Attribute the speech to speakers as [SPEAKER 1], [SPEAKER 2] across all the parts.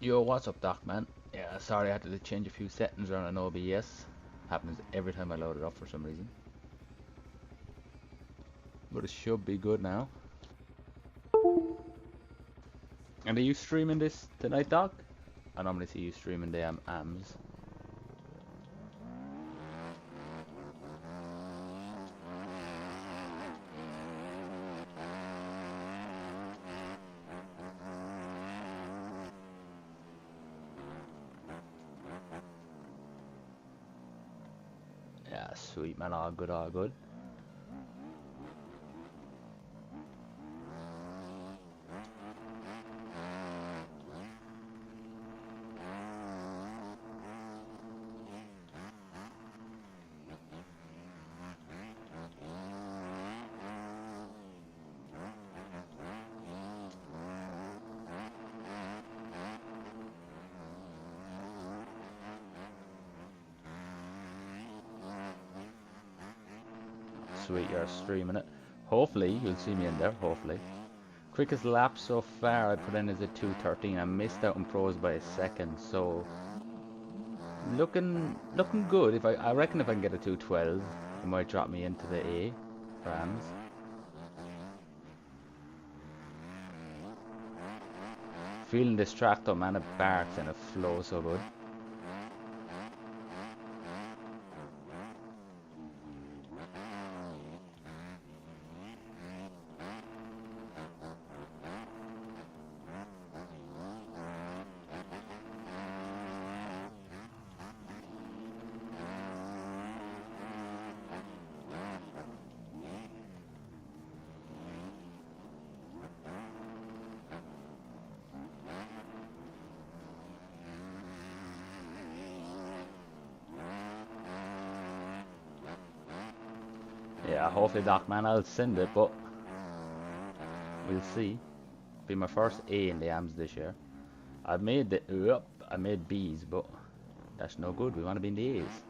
[SPEAKER 1] Yo, what's up, Doc, man? Yeah, sorry I had to change a few settings around on OBS. Happens every time I load it up for some reason. But it should be good now. And are you streaming this tonight, Doc? I normally see you streaming the AMs. Yeah, sweet, man. All good, all good. Sweet, you're streaming it. Hopefully, you'll see me in there, hopefully. Quickest lap so far I put in is a 2:13. I missed out on pros by a second, so looking good. If I reckon if I can get a 2:12, it might drop me into the A for AMs. Feeling this track though, man, it barks and it flows so good. Yeah, hopefully, Doc, man, I'll send it, but we'll see. Be my first A in the AMs this year. I made B's, but that's no good. We want to be in the A's.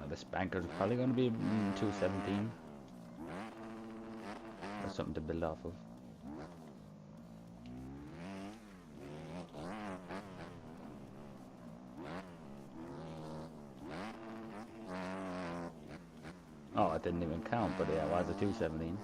[SPEAKER 1] The spanker's probably going to be 217. That's something to build off of. Oh, it didn't even count, but yeah, it was a 217.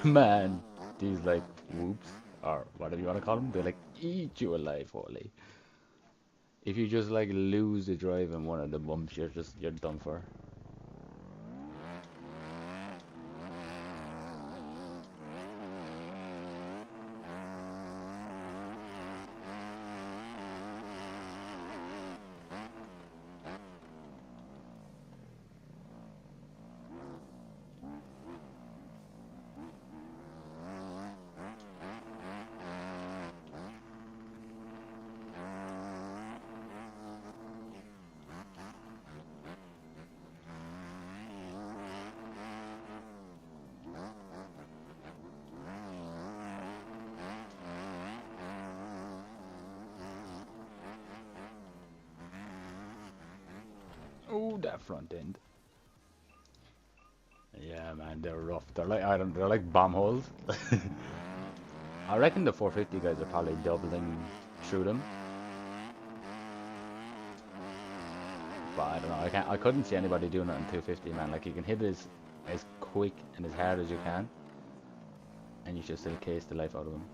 [SPEAKER 1] Man, these like whoops, or whatever you want to call them, they like eat you alive, holy. If you just like lose the drive in one of the bumps, you're done for. Oh, that front end. Yeah, man, they're rough. They're like they're like bomb holes. I reckon the 450 guys are probably doubling through them. But I don't know. I couldn't see anybody doing it in 250, man. Like you can hit it as quick and as hard as you can, and you should still case the life out of them.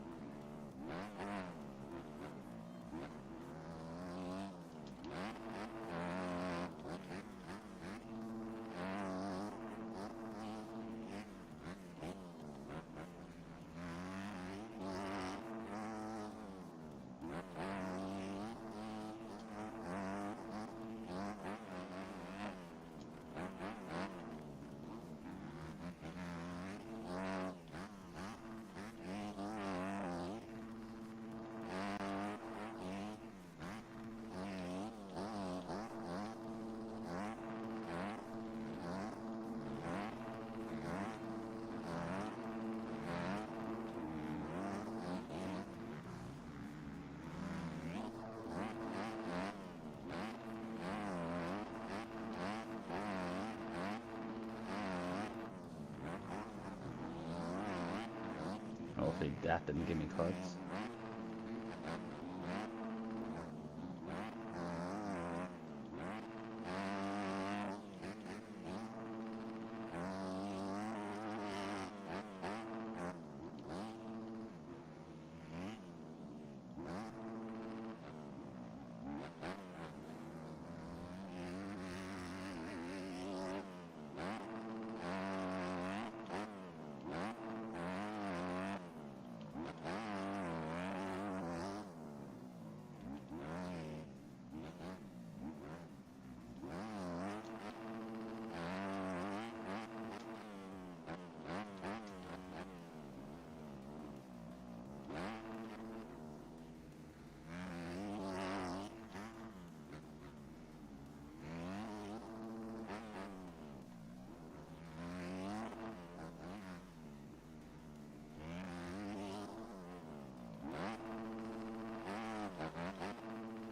[SPEAKER 1] Hopefully that didn't give me cuts.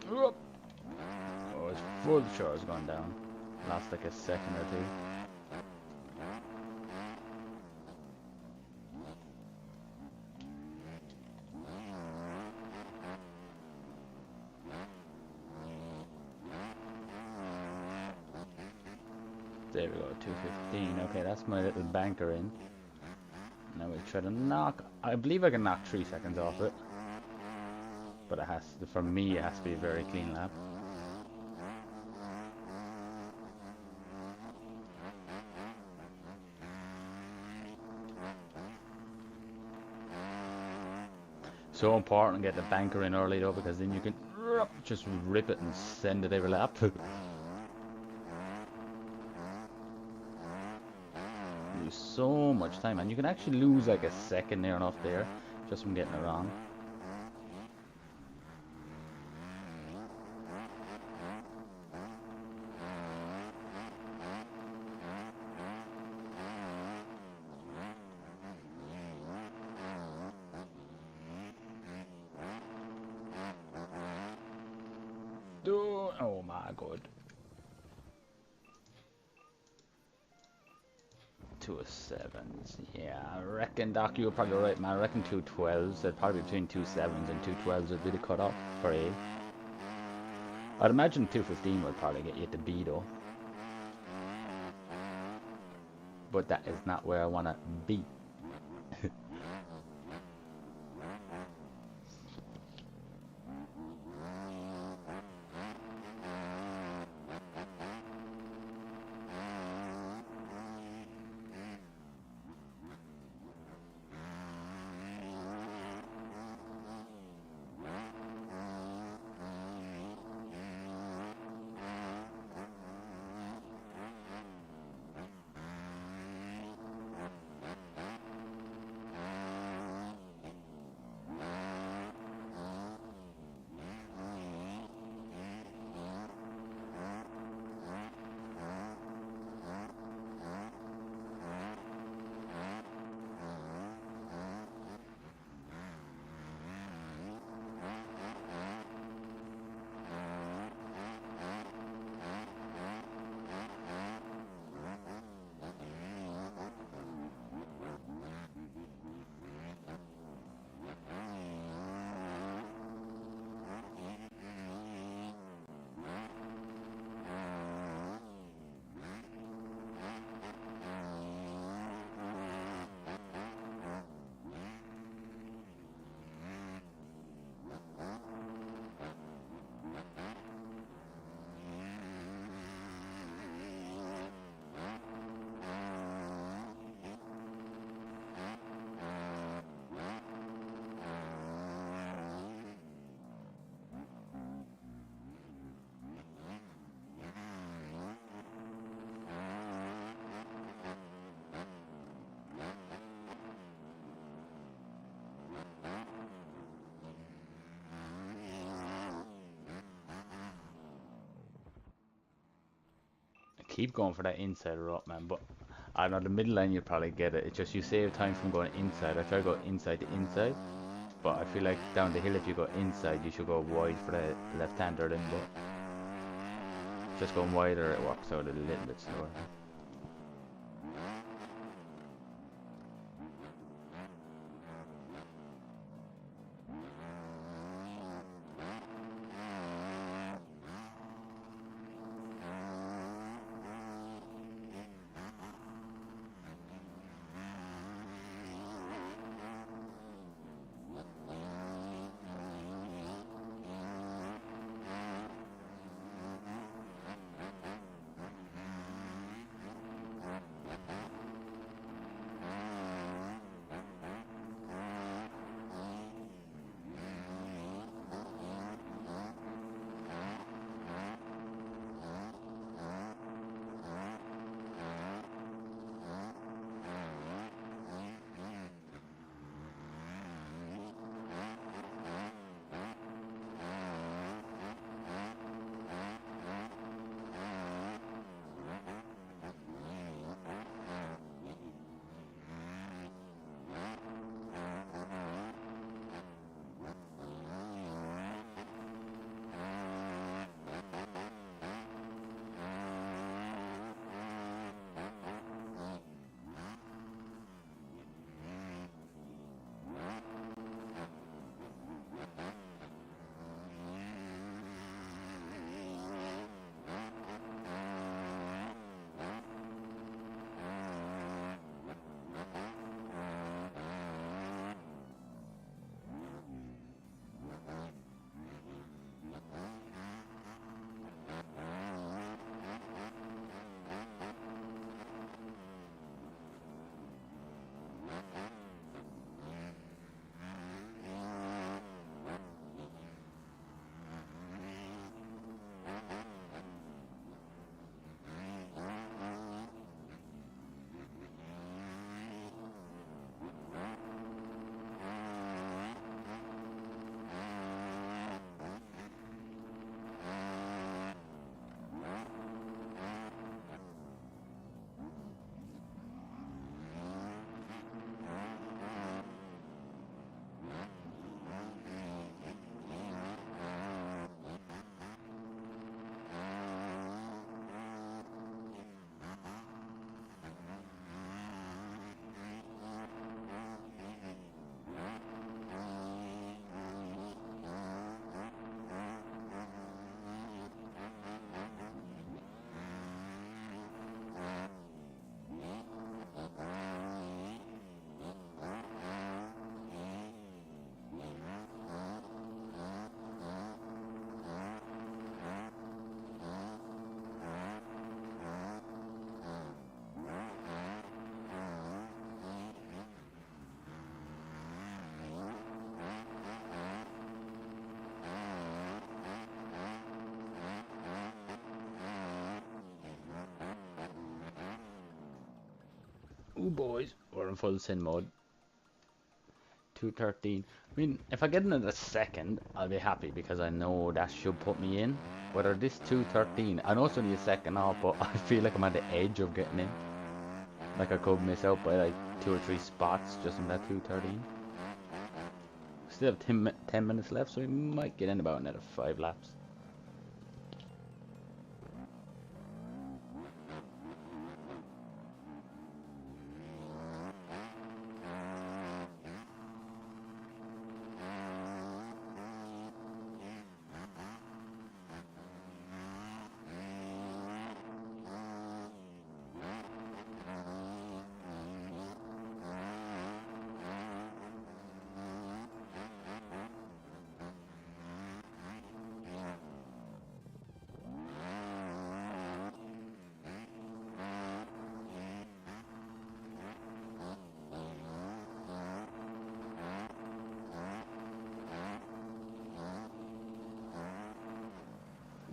[SPEAKER 1] Oh, it's full sure I was going down. Lost like a second or two. There we go, 215. Okay, that's my little banker in. Now we'll try to knock. I believe I can knock 3 seconds off it. But it has to, for me, it has to be a very clean lap. So important to get the banker in early though, because then you can just rip it and send it every lap. Lose so much time, and you can actually lose like a second there and off there just from getting it wrong. Oh my god. 207s. Yeah, I reckon, Doc, you're probably right, man. I reckon 212s. They'd probably between 27s and 212s would be the cutoff for A. I'd imagine 215 would probably get you to B though. But that is not where I want to be. Keep going for that inside rope, man, but I know the middle line you'll probably get it. It's just you save time from going inside. I try to go inside to inside, but I feel like down the hill if you go inside you should go wide for the left-hander then, but just going wider it works out a little bit slower. Ooh, boys, we're in full sin mode. 2:13. I mean, if I get in at a second, I'll be happy because I know that should put me in. Whether this 2:13, I know it's only a second off, but I feel like I'm at the edge of getting in. Like I could miss out by like 2 or 3 spots just in that 2:13. Still have 10 minutes left, so we might get in about another 5 laps.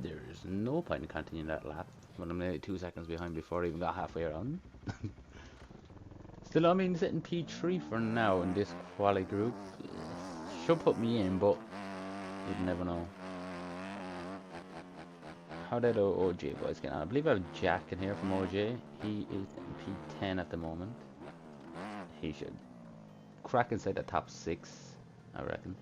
[SPEAKER 1] There's no point in continuing that lap when I'm nearly 2 seconds behind before I even got halfway around. Still, I mean, sitting P3 for now in this quali group should put me in, but you'd never know. How did OJ boys get on? I believe I have Jack in here from OJ. He is in P10 at the moment. He should crack inside the top 6, I reckon.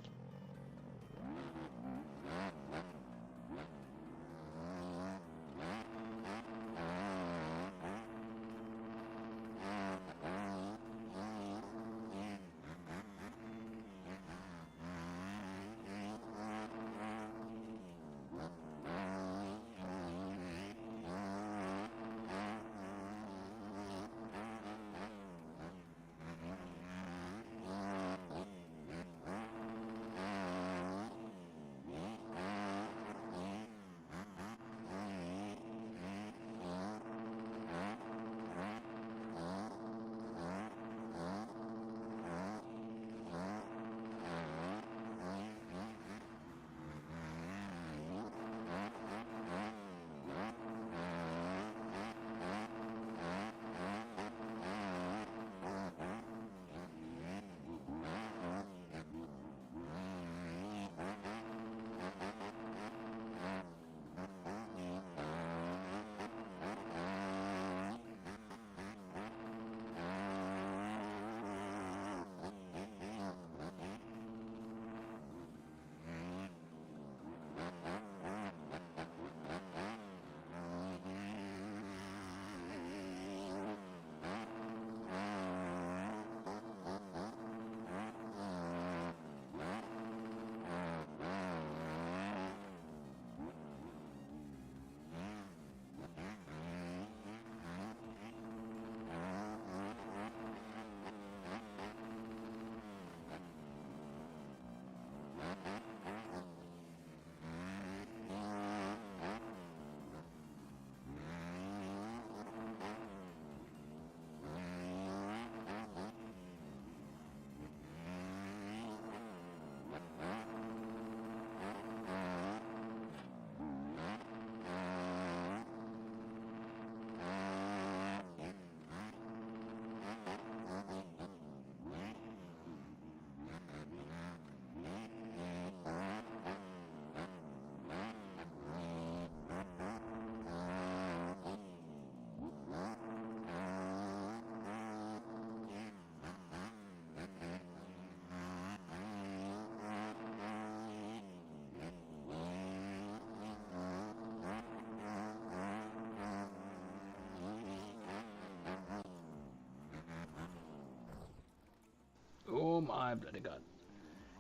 [SPEAKER 1] Oh my bloody god.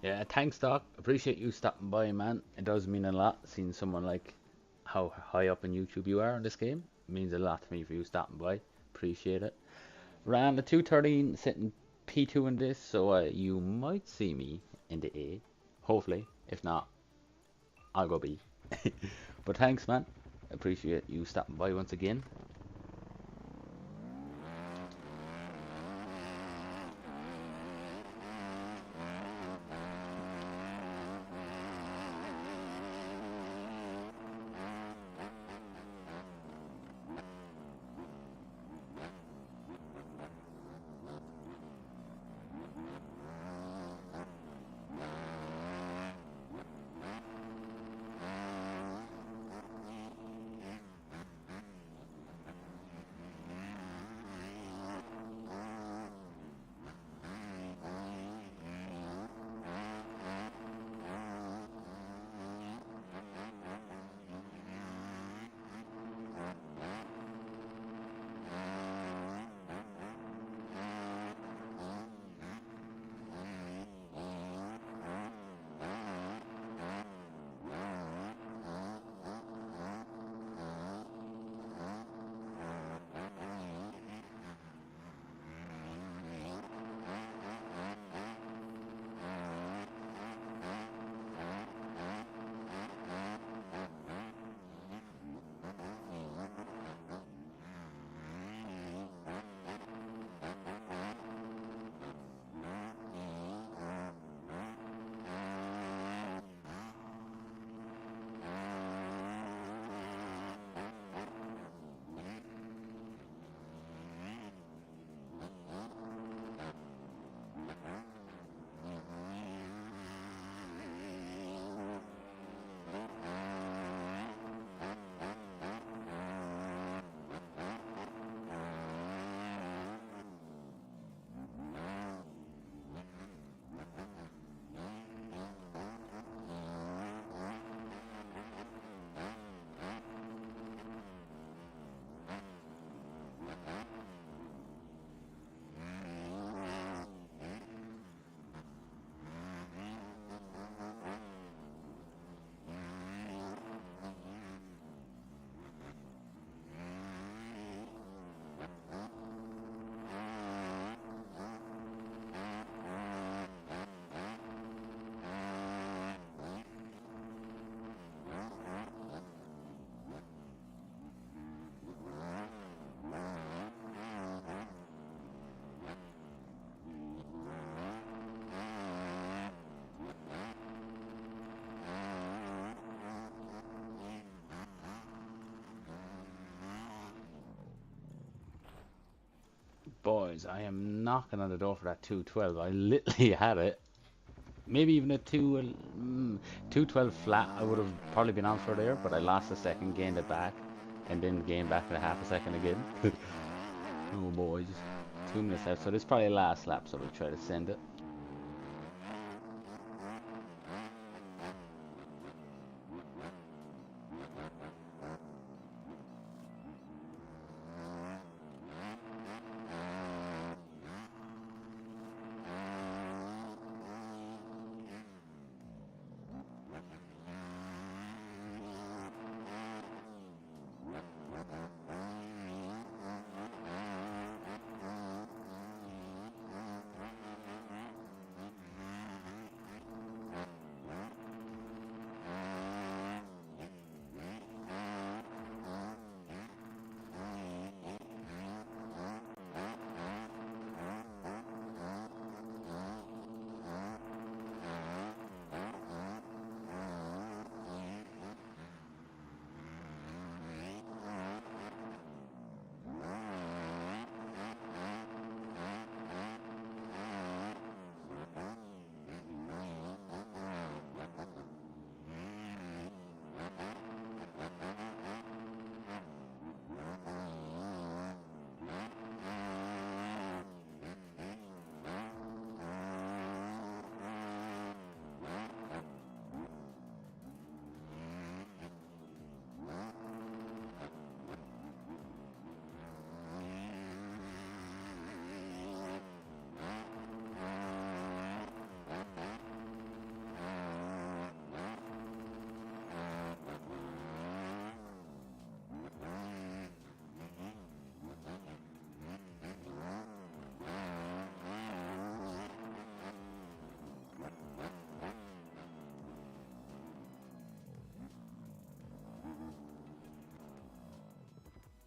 [SPEAKER 1] Yeah, thanks Doc. Appreciate you stopping by, man. It does mean a lot seeing someone like how high up in YouTube you are in this game. It means a lot to me for you stopping by. Appreciate it. Ran the 213 sitting P2 in this, so you might see me in the A. Hopefully. If not, I'll go B. But thanks, man. Appreciate you stopping by once again. Boys, I am knocking on the door for that 212. I literally had it. Maybe even a 212 flat, I would have probably been on for there, but I lost a second, gained it back, and then gained back in a half a second again. Oh boys, 2 minutes left, so this is probably the last lap, so we'll try to send it.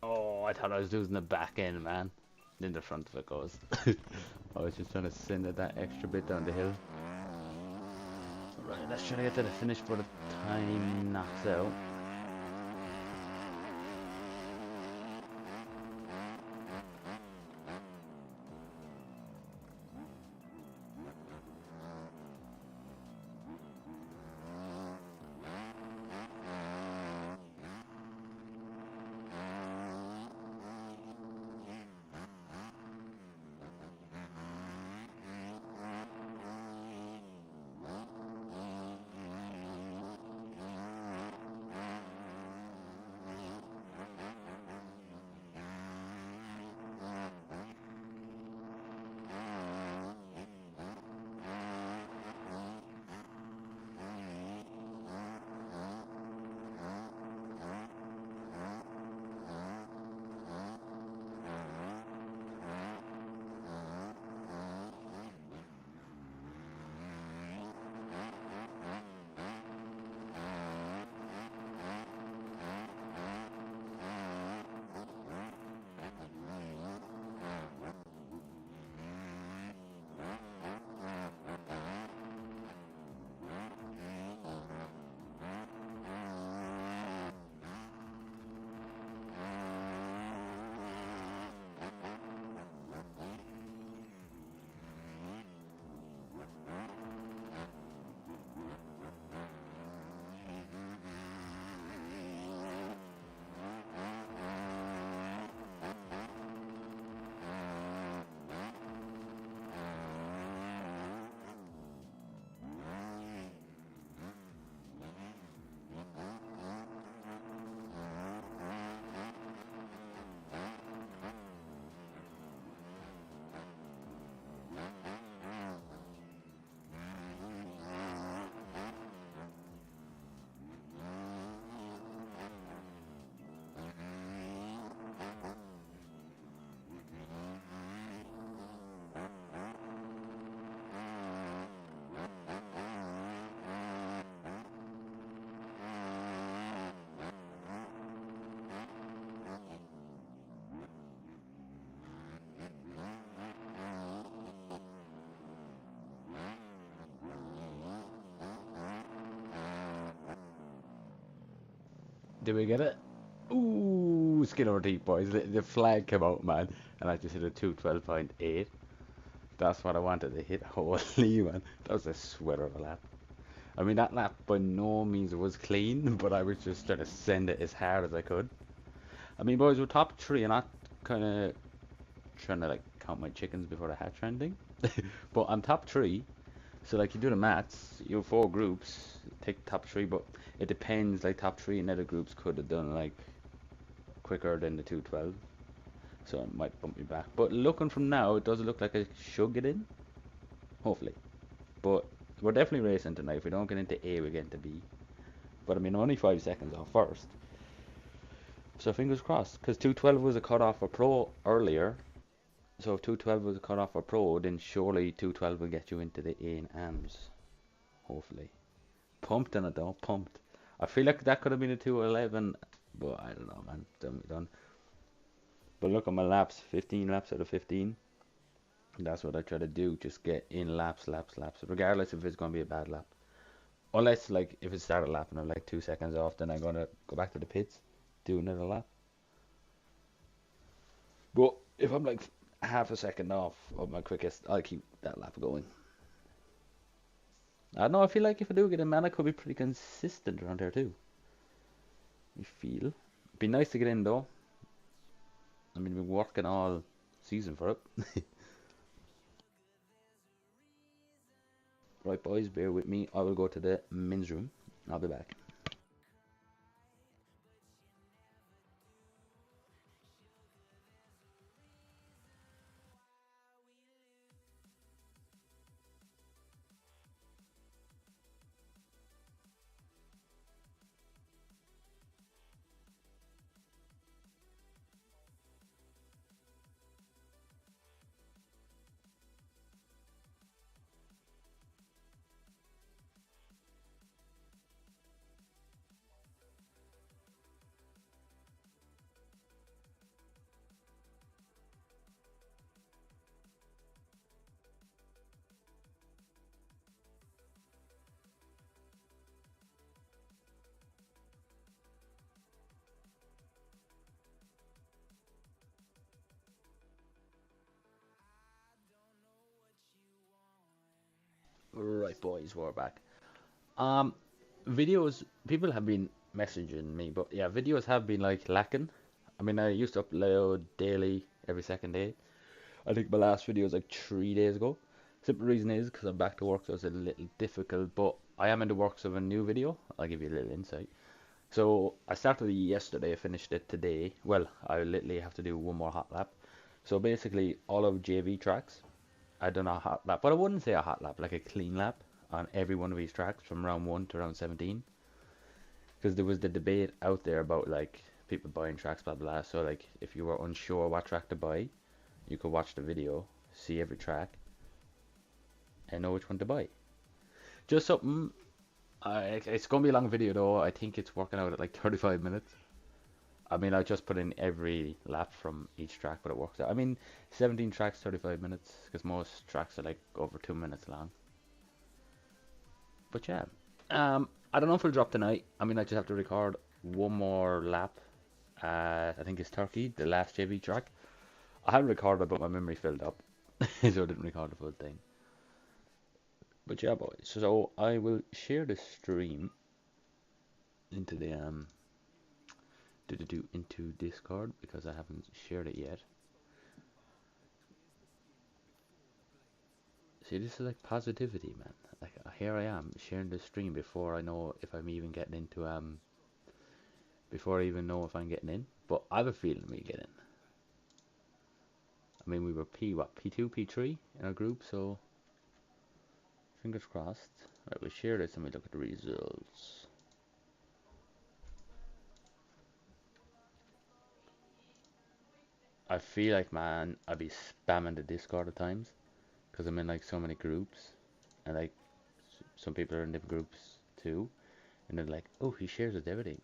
[SPEAKER 1] Oh, I thought I was losing the back end, man. Then the front of it goes. I was just trying to send it that extra bit down the hill. Right, let's try to get to the finish before the time knocks out. Did we get it? Ooh, skin over teeth, boys. The flag came out, man, and I just hit a 2:12.8. That's what I wanted to hit. Holy, man. That was a sweater of a lap. I mean, that lap by no means was clean, but I was just trying to send it as hard as I could. I mean, boys, we're top three, and I'm not kind of trying to, like, count my chickens before the hatch or anything. But I'm top three, so, like, you do the maths, you have 4 groups, take top three, but it depends, like, top three in other groups could have done, like, quicker than the 2:12. So it might bump me back. But looking from now, it does look like I should get in. Hopefully. But we're definitely racing tonight. If we don't get into A, we get into B. But I mean, I'm only 5 seconds off first. So fingers crossed. Because 2:12 was a cut-off for Pro earlier. So if 2:12 was a cut-off for Pro, then surely 2:12 will get you into the A and AMS. Hopefully. Pumped in it though. Pumped. I feel like that could have been a 2:11. But I don't know, man. Done. But look at my laps. 15 laps out of 15. That's what I try to do. Just get in laps. Regardless if it's going to be a bad lap. Unless, like, if it started lap and I'm like 2 seconds off, then I'm going to go back to the pits, do another lap. But if I'm like half a second off of my quickest, I'll keep that lap going. I don't know, I feel like if I do get in, man, I could be pretty consistent around here too. I feel. It'd be nice to get in though. I mean, we've been working all season for it. Right, boys, bear with me. I will go to the men's room. I'll be back. Right, boys, we're back. Um, videos, people have been messaging me, but yeah, videos have been like lacking. I mean, I used to upload daily, every second day. I think my last video was like 3 days ago. Simple reason is because I'm back to work, so it's a little difficult, but I am in the works of a new video. I'll give you a little insight. So I started it yesterday, I finished it today. Well, I literally have to do one more hot lap. So basically, all of JV tracks, I done a hot lap, but I wouldn't say a hot lap, like a clean lap on every one of these tracks from round 1 to round 17. Because there was the debate out there about like people buying tracks, blah blah. So like if you were unsure what track to buy, you could watch the video, see every track, and know which one to buy. Just something. It's gonna be a long video though. I think it's working out at like 35 minutes. I mean, I just put in every lap from each track, but it works out. I mean, 17 tracks, 35 minutes, because most tracks are like over 2 minutes long. But yeah, I don't know if it'll drop tonight. I mean, I just have to record one more lap. I think it's Turkey, the last JV track. I haven't recorded, but my memory filled up, so I didn't record the full thing. But yeah, boys. So I will share the stream into the into Discord because I haven't shared it yet. See, this is like positivity, man. Like here I am sharing the stream before I know if I'm even getting into before I even know if I'm getting in. But I have a feeling we get in. I mean, we were P2, P3 in our group, so fingers crossed. Right, we'll share this and we look at the results. I feel like, man, I'd be spamming the Discord at times because I'm in like so many groups, and like some people are in different groups too, and they're like, oh, he shares with everything.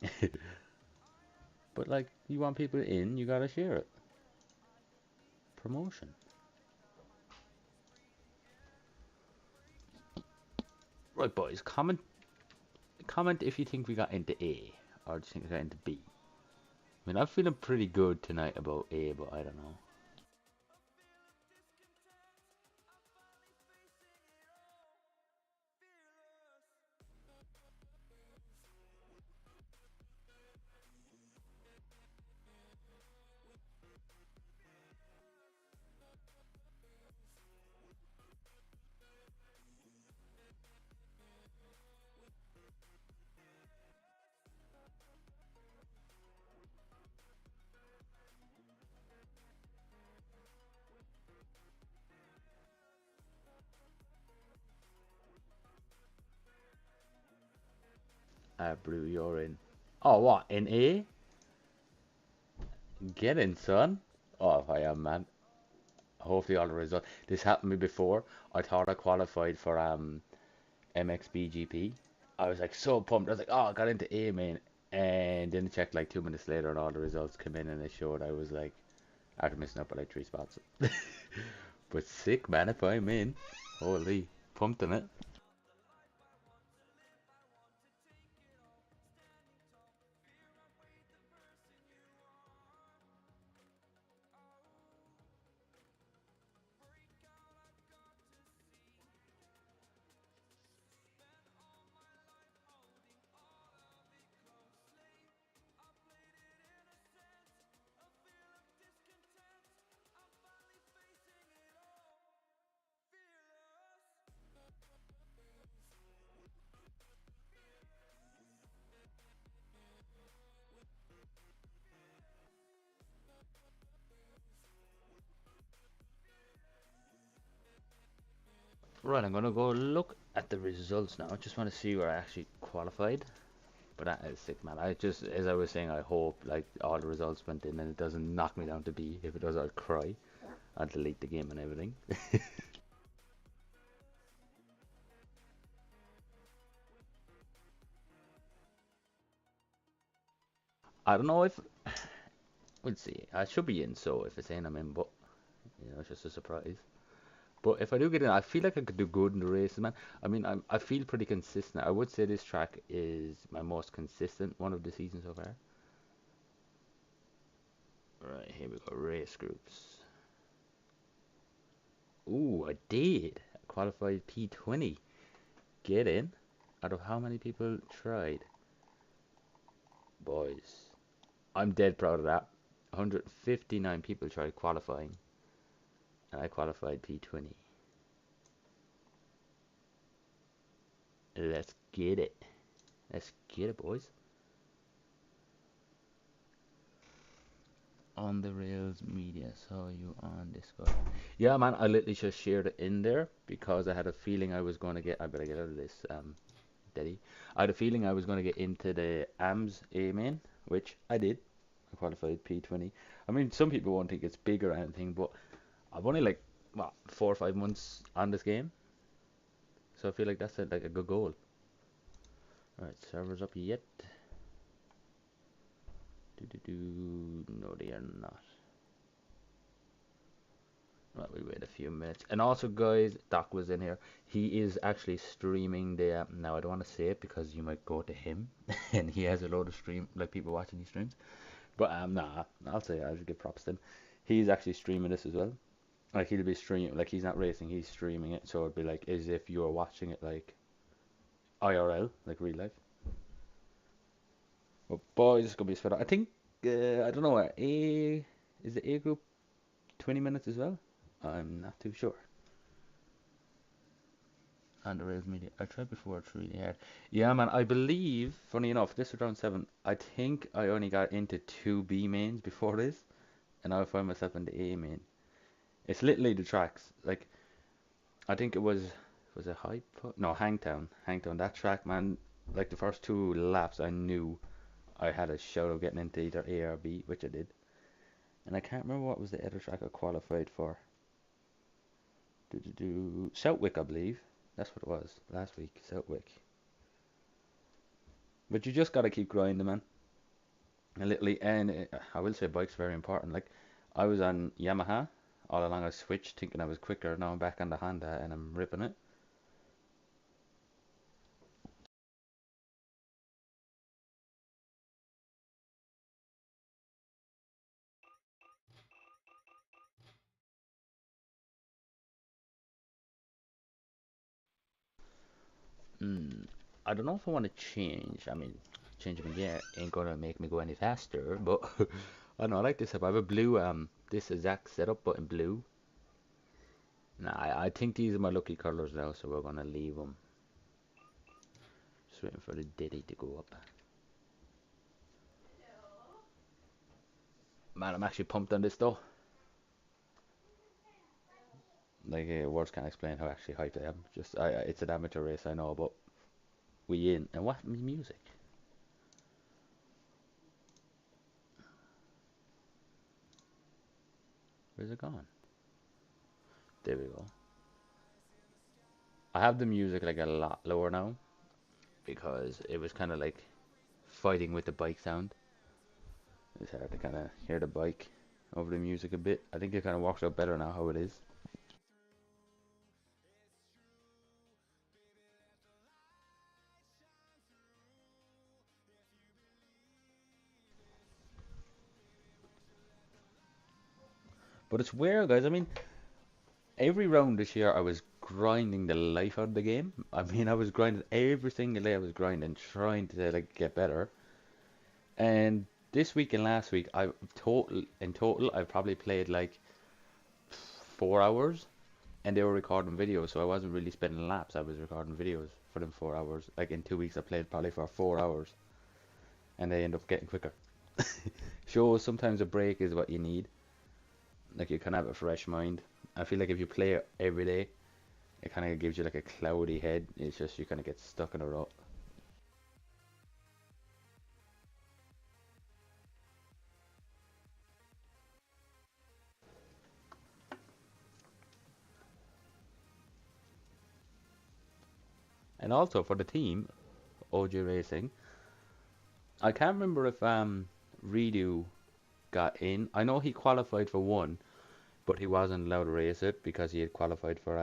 [SPEAKER 1] But like, you want people in, you gotta share it. Promotion. Right, boys, comment if you think we got into A, or do you think we got into B? I mean, I'm feeling pretty good tonight about A, but I don't know. Brew, you're in. Oh, what? In A? Get in, son. Oh, I am, man. Hopefully all the results. This happened to me before. I thought I qualified for mxbgp. I was like so pumped. I was like, oh, I got into A main. And then checked like 2 minutes later and all the results came in and they showed I was like, after missing up by like 3 spots. But sick, man, if I'm in. Holy, pumped in it. Right, I'm gonna go look at the results now. I just want to see where I actually qualified. But that is sick, man. I just, as I was saying, I hope like all the results went in and it doesn't knock me down to B. If it does, I'll cry. I'll delete the game and everything. I don't know if we'll see. I should be in, so if it's saying I'm in, but it's just a surprise. But if I do get in, I feel like I could do good in the races, man. I mean, I feel pretty consistent. I would say this track is my most consistent one of the season so far. Right, here we go. Race groups. Ooh, I did. I qualified P20. Get in. Out of how many people tried? Boys. I'm dead proud of that. 159 people tried qualifying, and I qualified P20. Let's get it. Let's get it, boys. On the Rails Media, saw you on Discord. Yeah, man, I literally just shared it in there because I had a feeling I was going to get. I better get out of this, Daddy. I had a feeling I was going to get into the AMS A main, which I did. I qualified P20. I mean, some people won't think it's big or anything, but I've only like what 4 or 5 months on this game, so I feel like that's like a good goal. All right, servers up yet? Do do do. No, they are not. Well, we wait a few minutes. And also, guys, Doc was in here. He is actually streaming the. Now, I don't want to say it because you might go to him, and he has a load of stream like people watching his streams. But nah, I'll say I'll give props to him. He's actually streaming this as well. Like he'll be streaming, like he's not racing, he's streaming it. So it'd be like as if you were watching it like IRL, like real life. But boys, it's gonna be spread out. I think I don't know. A is the A group 20 minutes as well? I'm not too sure. And the Rails Media. I tried before, it's really hard. Yeah, man, I believe, funny enough, this was round 7. I think I only got into 2B mains before this, and now I find myself in the A main. It's literally the tracks. Like, I think it was it High Put? No, Hangtown. Hangtown. That track, man, like the first 2 laps, I knew I had a shout of getting into either A or B, which I did. And I can't remember what was the other track I qualified for. Southwick, I believe. That's what it was last week, Southwick. But you just gotta keep grinding, man. And literally, and I will say bike's very important. Like, I was on Yamaha all along. I switched thinking I was quicker. Now I'm back on the Honda and I'm ripping it. Mm, I don't know if I want to change. I mean, changing my gear ain't gonna make me go any faster, but I don't know. I like this setup. I have a blue this exact setup, but in blue. Nah, I think these are my lucky colors now, so we're gonna leave them. Just waiting for the ditty to go up. Man, I'm actually pumped on this though. Like, words can't explain how actually hyped I am. Just, it's an amateur race, I know, but we in. And what music? Where's it gone? There we go. I have the music like a lot lower now because it was kind of like fighting with the bike sound. It's hard to kind of hear the bike over the music a bit. I think it kind of works out better now how it is. But it's weird, guys. I mean, every round this year I was grinding the life out of the game. I mean, I was grinding every single day. I was grinding, trying to like get better. And this week and last week, in total, I've probably played like 4 hours, and they were recording videos, so I wasn't really spending laps. I was recording videos for them 4 hours. Like in 2 weeks, I played probably for 4 hours, and they end up getting quicker. Shows sometimes a break is what you need. Like you can have a fresh mind. I feel like if you play it every day, it kind of gives you like a cloudy head. It's just you kind of get stuck in a rut. And also for the team, OG Racing, I can't remember if Redo got in. I know he qualified for one, but he wasn't allowed to race it because he had qualified for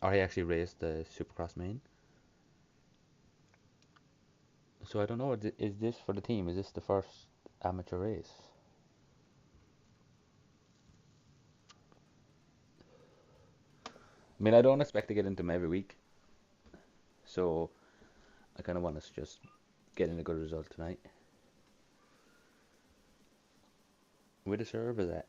[SPEAKER 1] or he actually raced the Supercross main. So I don't know. Is this for the team? Is this the first amateur race? I mean, I don't expect to get into them every week, so I kind of want us to just get in a good result tonight. Where the serve is at?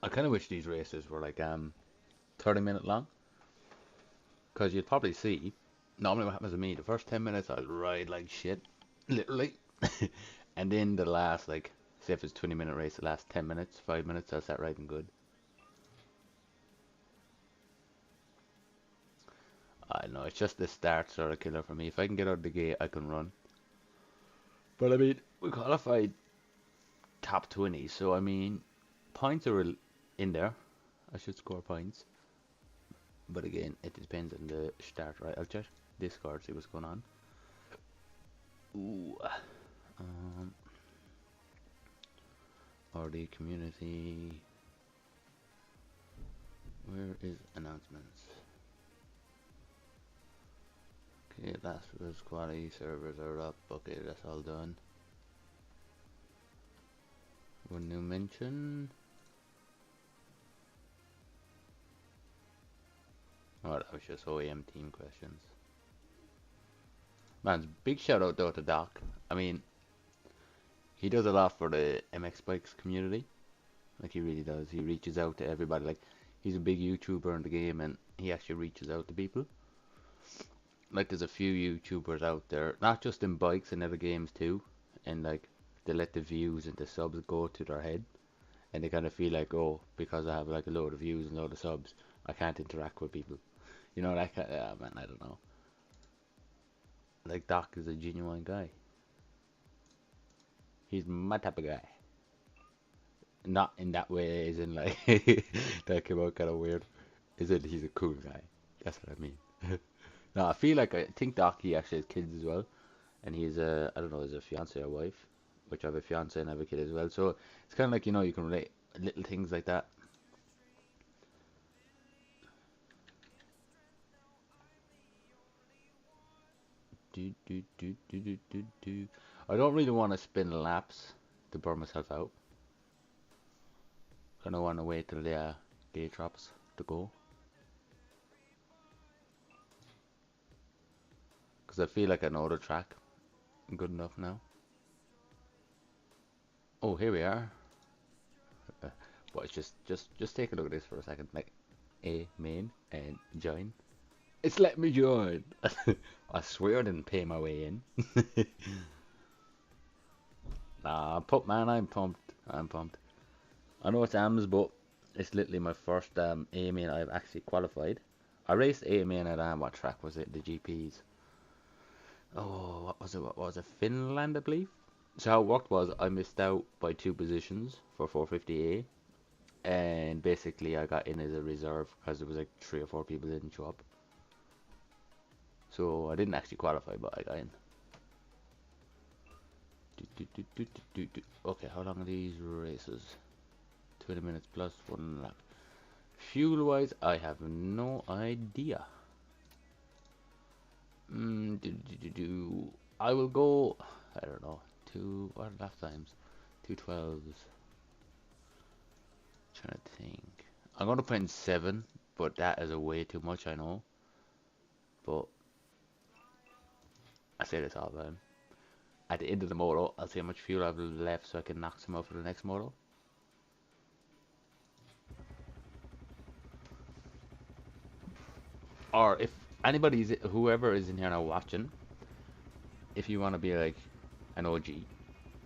[SPEAKER 1] I kind of wish these races were like 30-minute long, because you'd probably see. Normally, what happens to me, the first 10 minutes I'll ride like shit, literally, and then the last like, say if it's 20-minute race, the last 10 minutes, 5 minutes, I'll start riding good. I know it's just the starts are a killer for me. If I can get out of the gate, I can run. But I mean, we qualified top 20, so I mean, points are in there. I should score points. But again, it depends on the start, right? I'll check Discord, see what's going on. Ooh. Um, or the community. Where is announcements? Okay, last was quality servers are up. Okay, that's all done. One new mention. Oh, that was just OEM team questions. Man, big shout out though to Doc. I mean, he does a lot for the mxbikes community. Like he really does. He reaches out to everybody. Like he's a big YouTuber in the game, and he actually reaches out to people. Like there's a few YouTubers out there, not just in bikes and other games too, and like they let the views and the subs go to their head, and they kind of feel like, oh, because I have like a load of views and a load of subs, I can't interact with people. You know, like, man, I don't know. Like Doc is a genuine guy. He's my type of guy. Not in that way, as in like that came out kind of weird. Is it? He's a cool guy. That's what I mean. No, I feel like I think Doc, he actually has kids as well, and he's I don't know, is a fiance or wife, which I have a fiance and I have a kid as well. So it's kind of like you can relate little things like that. Do. I don't really want to spin laps to burn myself out. Kind of want to wait till the gate drops to go, because I feel like I know the track good enough now. Oh, here we are. But just take a look at this for a second. Like, a main and join. It's let me join. I swear I didn't pay my way in. Nah, pumped, man. I'm pumped. I'm pumped. I know it's AMS, but it's literally my first A main I've actually qualified. I raced A main at what track was it? The GPs. Oh, what was it? What was it? Finland, I believe. So how it worked was I missed out by 2 positions for 450A, and basically I got in as a reserve because there was like 3 or 4 people that didn't show up. So I didn't actually qualify, but I got in. Okay, how long are these races? 20 minutes plus 1 lap. Fuel wise, I have no idea. I will go, I don't know, what are lap times? 2:12s. Trying to think. I'm gonna put in 7, but that is a way too much, I know. But I say this all the time. At the end of the moto, I'll see how much fuel I've left so I can knock some out for the next moto. Or if anybody's, whoever is in here now watching, if you want to be like an OG,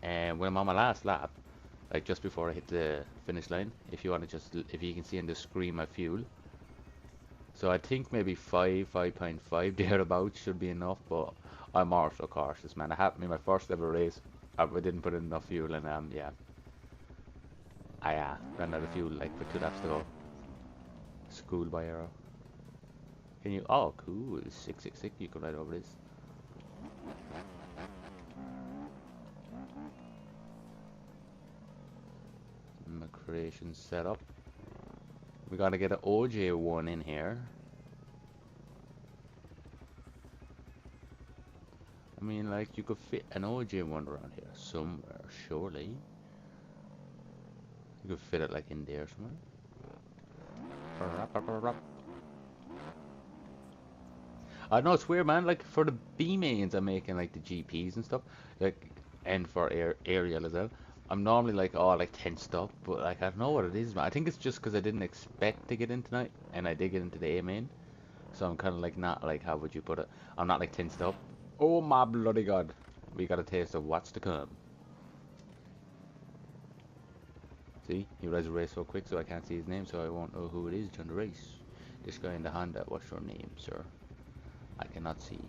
[SPEAKER 1] and when I'm on my last lap, like just before I hit the finish line, if you want to just, if you can see in the screen my fuel. So I think maybe 5.5 thereabouts should be enough, but I'm also cautious, man. It happened in my first ever race. I didn't put in enough fuel, and yeah, I ran out of fuel like for 2 laps to go. School by error. Can you? Oh, cool. 666. You can ride over this. My creation setup. We gotta get an OJ1 in here. I mean, like, you could fit an OJ1 around here somewhere, surely. You could fit it, like, in there somewhere. I know it's weird, man. Like, for the B mains, I'm making, like, the GPs and stuff. Like, and for aerial as well. I'm normally, like, oh, like, tensed up. But, like, I don't know what it is, man. I think it's just because I didn't expect to get in tonight. And I did get into the A main. So I'm kind of, like, not, like, how would you put it? I'm not, like, tensed up. Oh, my bloody God. We got a taste of what's to come. See, he rides a race so quick so I can't see his name, so I won't know who it is during the race. This guy in the Honda, what's your name, sir? I cannot see.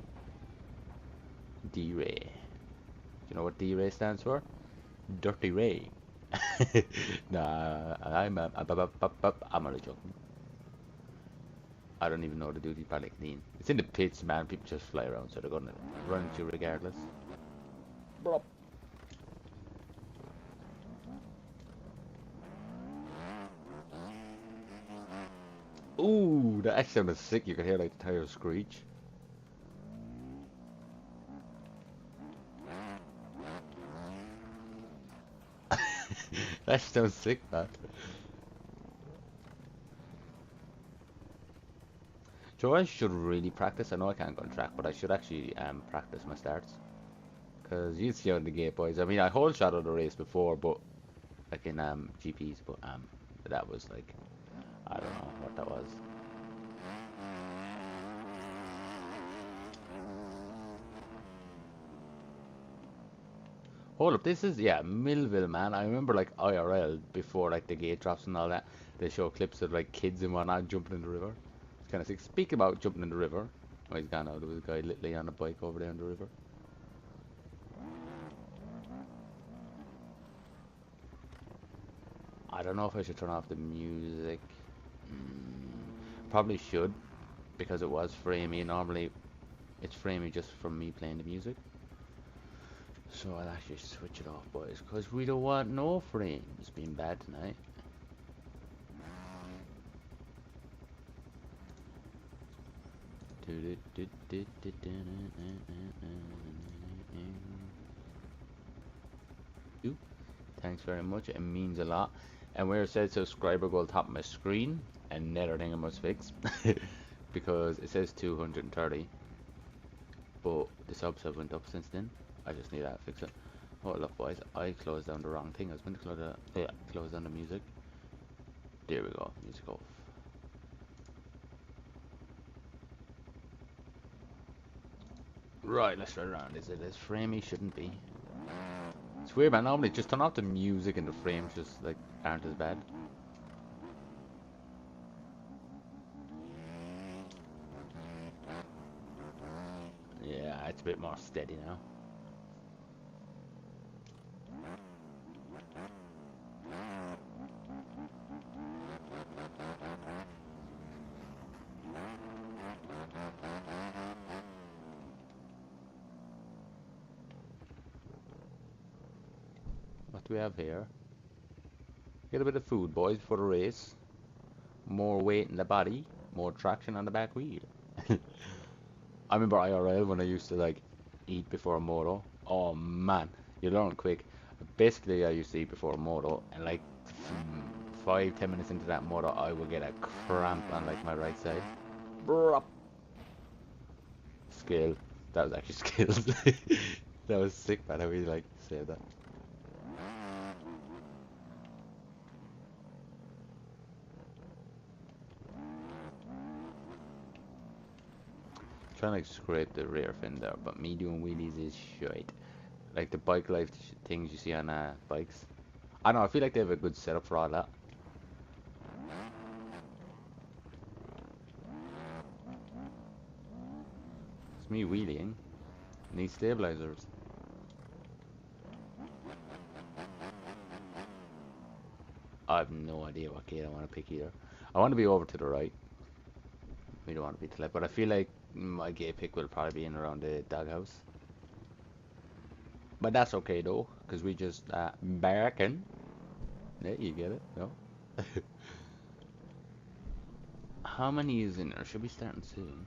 [SPEAKER 1] D-Ray. Do you know what D-Ray stands for? Dirty Ray. Nah, I'm only joking. I don't even know the duty probably clean. It's in the pits, man. People just fly around, so they're gonna run into you regardless. Bro. Ooh, that actually sounded sick. You could hear like the tires screech. That sounds sick, man. So I should really practice. I know I can't go on track, but I should actually practice my starts. Cause you see on the gate, boys. I mean, I whole shot of the race before, but like in GPs, but that was like, I don't know what that was. Hold up, this is, yeah, Millville, man. I remember like IRL before like the gate drops and all that. They show clips of like kids and whatnot jumping in the river. It's kind of sick. Speak about jumping in the river. Oh, he's gone out. There was a guy literally on a bike over there in the river. I don't know if I should turn off the music. Probably should. because it was framey. Normally it's framey just from me playing the music. So I'll actually switch it off, boys, because we don't want no frames being bad tonight. Thanks very much, it means a lot. And where it says subscriber goal top of my screen, another thing I must fix. Because it says 230, but the subs have went up since then. I just need to fix it. Hold up, boys, I closed down the wrong thing. I was going to close the, yeah, close down the music. There we go, music off. Right, let's try it around. Is it as framey? Shouldn't be. It's weird, man. Normally just turn off the music and the frames just like aren't as bad. Yeah, it's a bit more steady now. What do we have here? Get a bit of food, boys, for the race. More weight in the body, more traction on the back wheel. I remember IRL when I used to like eat before a moto. Oh man, you learn quick. Basically, I used to eat before a moto, and like 5-10 minutes into that moto, I would get a cramp on like my right side. Bruh. Skill. That was actually skills. That was sick, man. I really like say that. Trying to like, scrape the rear fender, but me doing wheelies is shite. Like the bike life things you see on bikes. I don't know, I feel like they have a good setup for all that. It's me wheeling. Need stabilizers. I have no idea what gate I want to pick either. I want to be over to the right. We don't want to be to the left, but I feel like my gate pick will probably be in around the doghouse. But that's okay though, because we just barking. Yeah, you get it, no? How many is in there? Should be starting soon.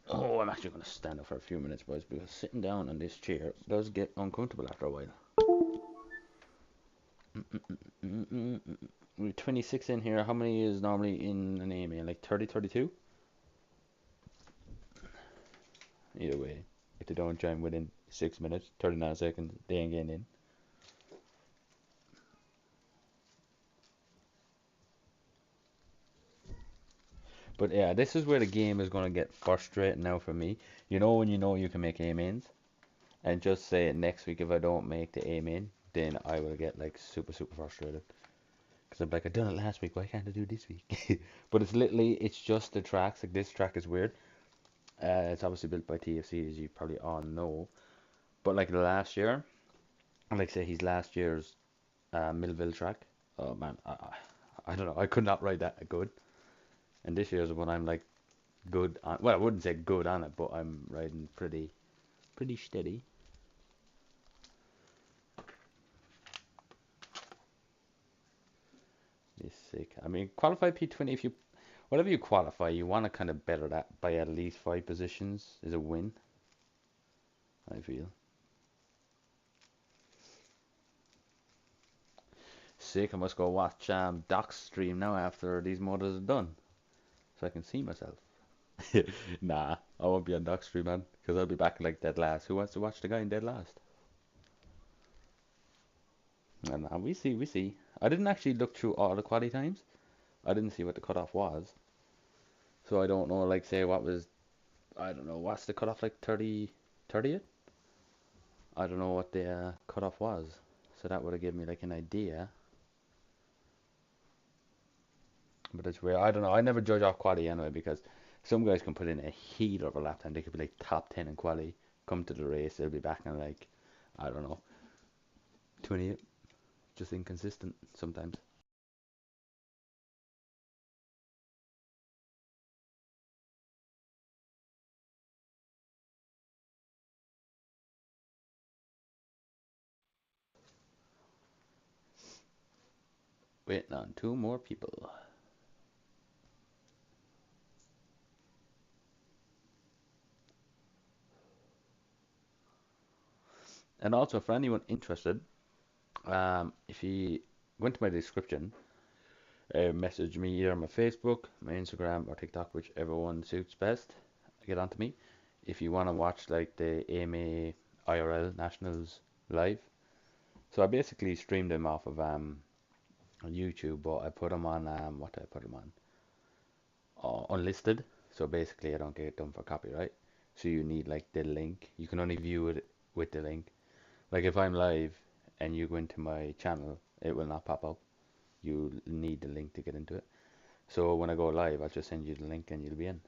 [SPEAKER 1] Oh, I'm actually going to stand up for a few minutes, boys, because sitting down on this chair does get uncomfortable after a while. We're 26 in here. How many is normally in an AMA? Like 30, 32? Either way, if they don't join within 6 minutes, 39 seconds, they ain't getting in. But yeah, this is where the game is going to get frustrating now for me. You know when you know you can make A-mains, and just say next week if I don't make the A-main, then I will get like super frustrated. Because I'm like, I done it last week, why can't I do it this week? But it's literally, it's just the tracks. Like this track is weird. It's obviously built by TFC, as you probably all know. But like the last year, like say his last year's Millville track. Oh man, I don't know. I could not ride that good. And this year's one I'm like good on. Well, I wouldn't say good on it, but I'm riding pretty steady. It's sick. I mean, qualify P20 if you, whatever you qualify, you want to kind of better that by at least 5 positions is a win. I feel. Sick. I must go watch Doc's stream now after these motos are done, so I can see myself. Nah, I won't be on Doc's stream, man, because I'll be back like dead last. Who wants to watch the guy in dead last? And we see, we see. I didn't actually look through all the quality times. I didn't see what the cutoff was, so I don't know. Like, say what was, I don't know, what's the cutoff like 30, 30th? I don't know what the cutoff was, so that would have given me like an idea. But it's weird. I don't know. I never judge off quality anyway because some guys can put in a heat of a lap time. They could be like top 10 in quality. Come to the race, they'll be back in like, I don't know, 28. Just inconsistent sometimes. Waiting on two more people. And also, for anyone interested, if you go into my description, message me either on my Facebook, my Instagram, or TikTok, whichever one suits best. Get onto me. If you want to watch like the AMA IRL Nationals live, so I basically streamed them off of on YouTube, but I put them on what did I put them on? Unlisted. So basically, I don't get done for copyright. So you need like the link. You can only view it with the link. Like if I'm live and you go into my channel, it will not pop up. You need the link to get into it. So when I go live, I'll just send you the link and you'll be in.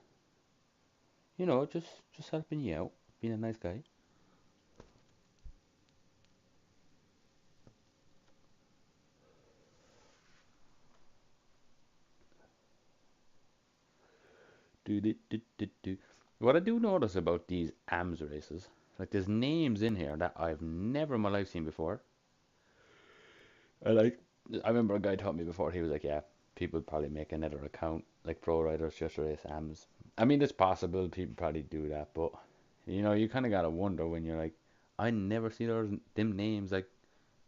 [SPEAKER 1] You know, just helping you out, being a nice guy. Do do do do do. What I do notice about these AMS races, like there's names in here that I've never in my life seen before. I like. I remember a guy taught me before. He was like, "Yeah, people probably make another account like pro riders just to race AMS." I mean, it's possible people probably do that, but you know, you kind of gotta wonder when you're like, I never see them names like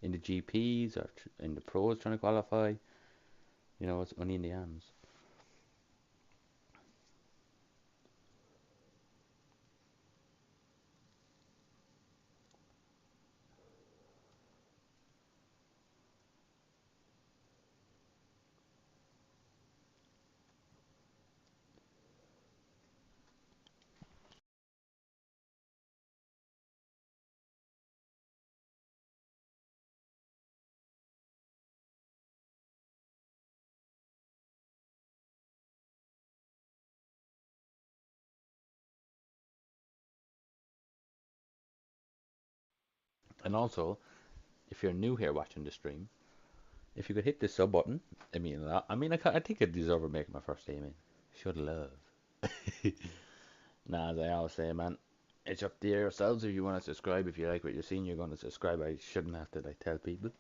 [SPEAKER 1] in the GPs or in the pros trying to qualify. You know, it's only in the AMs. And also, if you're new here watching the stream, if you could hit the sub button, I mean, I think I deserve making my first game in. Should love. Nah, as I always say, man, it's up to yourselves if you want to subscribe. If you like what you're seeing, you're going to subscribe. I shouldn't have to like tell people.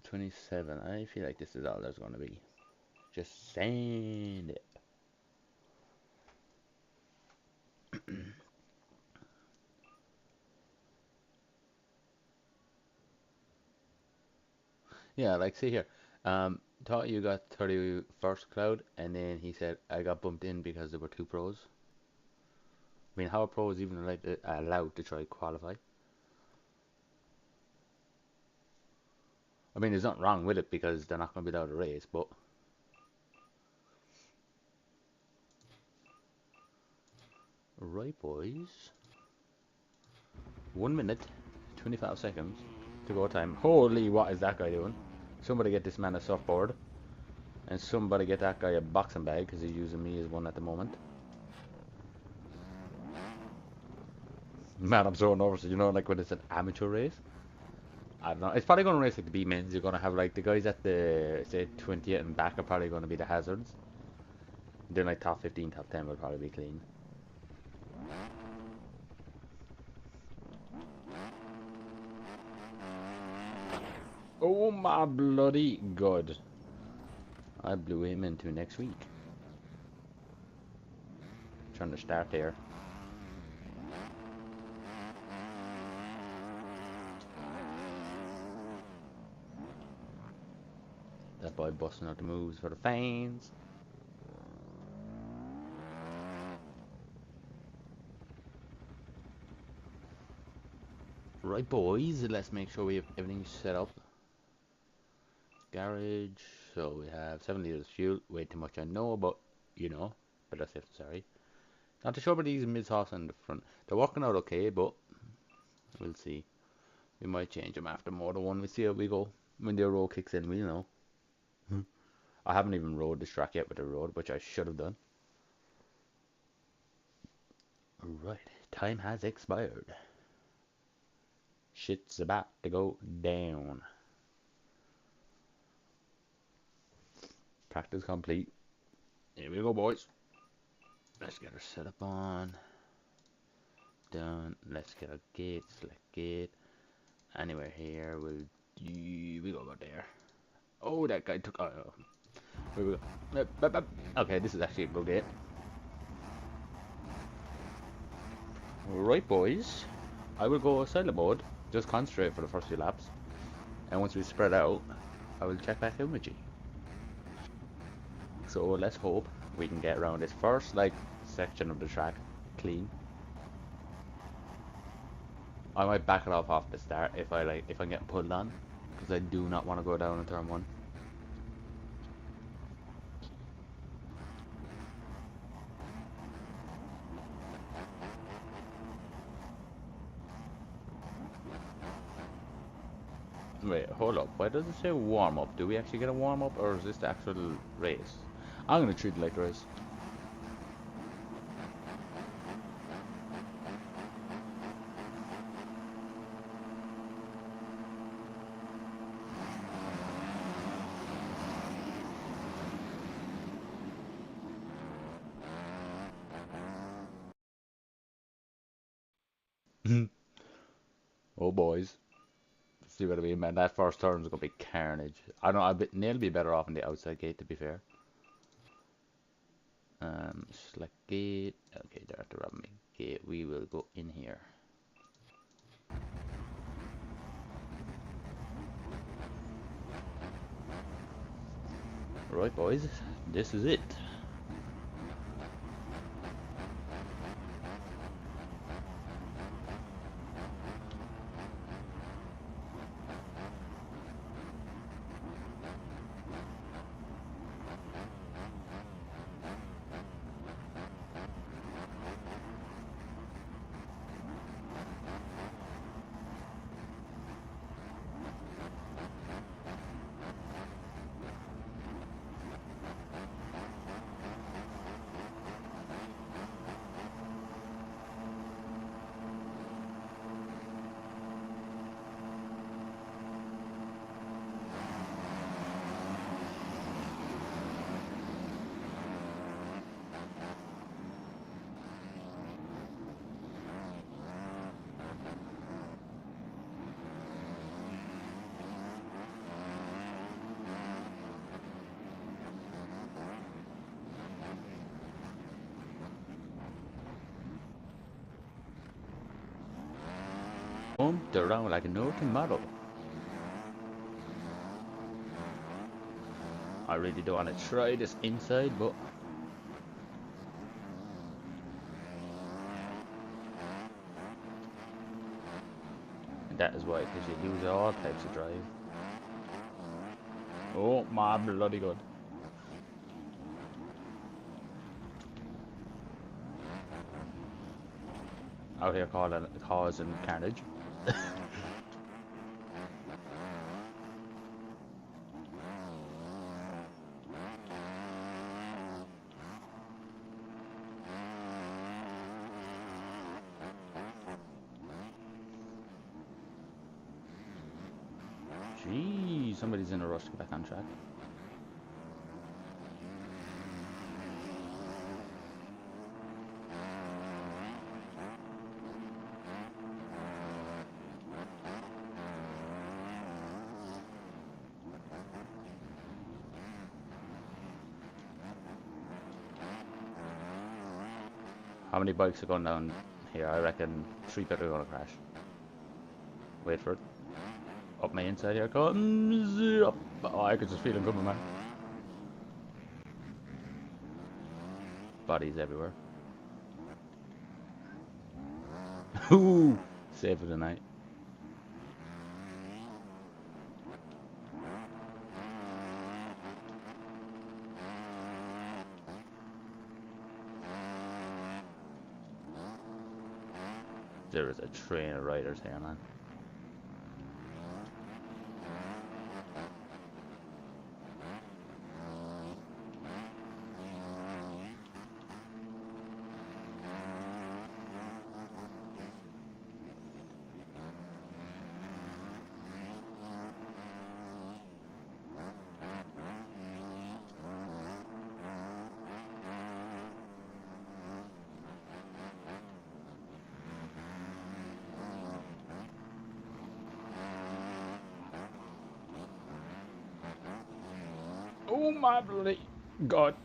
[SPEAKER 1] 27. I feel like this is all there's going to be. Just send it. Yeah, like see here. Thought you got 31st cloud, and then he said I got bumped in because there were two pros. I mean, how are pros even allowed to try qualify? I mean, there's nothing wrong with it because they're not going to be allowed to race, but right, boys. 1 minute, 25 seconds to go time. Holy, what is that guy doing? Somebody get this man a surfboard, and somebody get that guy a boxing bag because he's using me as one at the moment. Man, I'm so nervous. You know, like when it's an amateur race. I don't know. It's probably going to race like the B men's. You're going to have like the guys at the say 20th and back are probably going to be the hazards. Then like top 15, top 10 will probably be clean. Oh my bloody god. I blew him into next week. Trying to start there. That boy busting out the moves for the fans. Right, boys, let's make sure we have everything set up. Garage, so we have 7 liters of fuel. Way too much, I know, but you know, but that's necessary. Not too sure about these mid-sauce in the front. They're working out okay, but we'll see. We might change them after Moto 1. We'll see how we go. When the road kicks in, we'll know. I haven't even rode this track yet with the road, which I should have done. Right, time has expired. Shit's about to go down. Practice complete. Here we go, boys. Let's get our setup on. Done. Let's get our gate. Select gate. Anywhere here. We go about there. Oh, that guy took. Here we go. Okay, this is actually a good game. Right, boys. I will go silent mode. Just concentrate for the first few laps. And once we spread out, I will check back in with you. So let's hope we can get around this first section of the track clean. I might back it off the start if I'm getting pulled on, because I do not want to go down in turn one. Wait, hold up. Why does it say warm up? Do we actually get a warm up, or is this the actual race? I'm gonna treat it like a race. Oh boys, see what I mean, man. That first turn is gonna be carnage. I don't know. Neil be better off in the outside gate, to be fair. Select gate. Okay, they're at the rubber gate. We will go in here. Right, boys. This is it. Bumped around like no tomorrow. I really don't want to try this inside, but that is why, because you use all types of drive. Oh my bloody god. Out here causing carnage. Gee, somebody's in a rush to get back on track. How many bikes are going down here? I reckon 3 people are going to crash. Wait for it. Up my inside here comes. Up. Oh, I could just feel him coming, man. Bodies everywhere. Ooh, save for the night. There is a train of riders here, man. Oh my bloody God.